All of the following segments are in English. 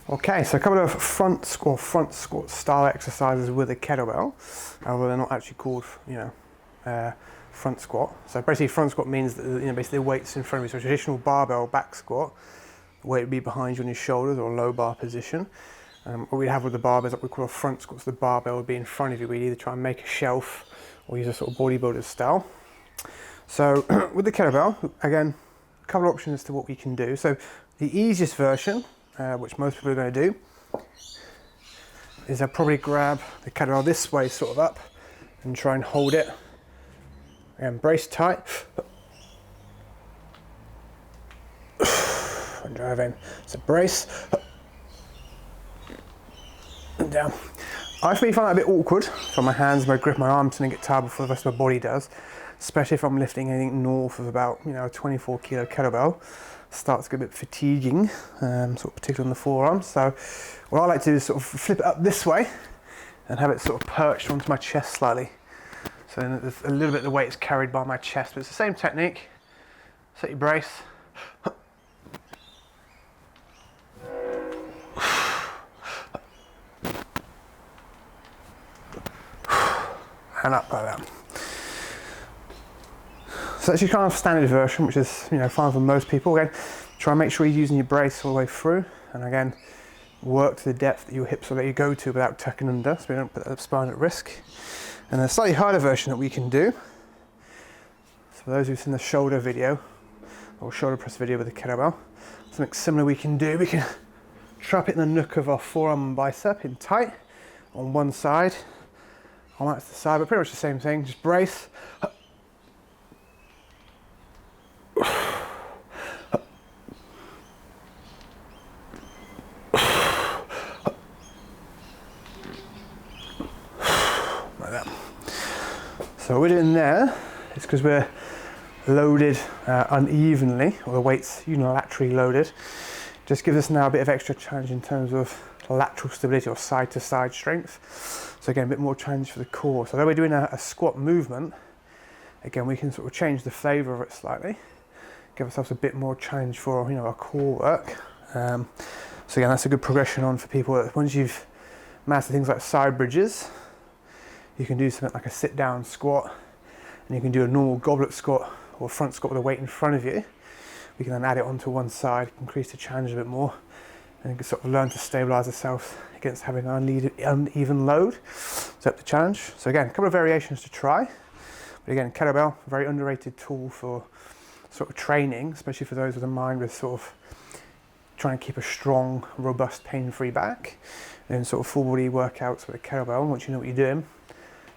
Okay, so a couple of front squat style exercises with a kettlebell, although they're not actually called, front squat. So basically front squat means that, basically the weight's in front of you. So traditional barbell back squat, the weight would be behind you on your shoulders or low bar position. What we have with the barbell is what we call a front squat, so the barbell would be in front of you. We'd either try and make a shelf or use a sort of bodybuilder style. So with the kettlebell, again, a couple of options as to what we can do. So the easiest version, which most people are going to do, is I'll probably grab the kettlebell this way, sort of up, and try and hold it. And brace tight. And drive in. So brace. And down. I actually find that a bit awkward for my hands, my grip, my arms, and get tired before the rest of my body does. Especially if I'm lifting anything north of about, a 24 kilo kettlebell. Starts to get a bit fatiguing, sort of particularly on the forearms. So what I like to do is sort of flip it up this way and have it sort of perched onto my chest slightly. So then a little bit of the weight is carried by my chest, but it's the same technique. Set your brace. And up like that. So that's your kind of standard version, which is fine for most people. Again, try and make sure you're using your brace all the way through, and again, work to the depth that your hips will let you go to without tucking under, so we don't put the spine at risk. And a slightly harder version that we can do. So for those who've seen the shoulder video, or shoulder press video with the kettlebell, something similar we can do. We can trap it in the nook of our forearm and bicep in tight on one side. On that's the side, but pretty much the same thing. Just brace. Like that. So what we're doing there is because we're loaded unevenly, or the weight's unilaterally loaded, just gives us now a bit of extra challenge in terms of lateral stability or side to side strength. So again, a bit more challenge for the core. So though we're doing a squat movement, again, we can sort of change the flavour of it slightly, give ourselves a bit more challenge for our core work. So again, that's a good progression on for people that once you've mastered things like side bridges, you can do something like a sit down squat, and you can do a normal goblet squat or front squat with a weight in front of you. We can then add it onto one side, increase the challenge a bit more, and you can sort of learn to stabilise yourself against having an uneven load. So up the challenge. So again, a couple of variations to try. But again, kettlebell, a very underrated tool for sort of training, especially for those with a mind with sort of trying to keep a strong, robust, pain-free back. And sort of full body workouts with a kettlebell, once you know what you're doing,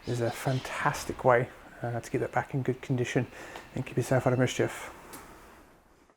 is a fantastic way to get that back in good condition and keep yourself out of mischief.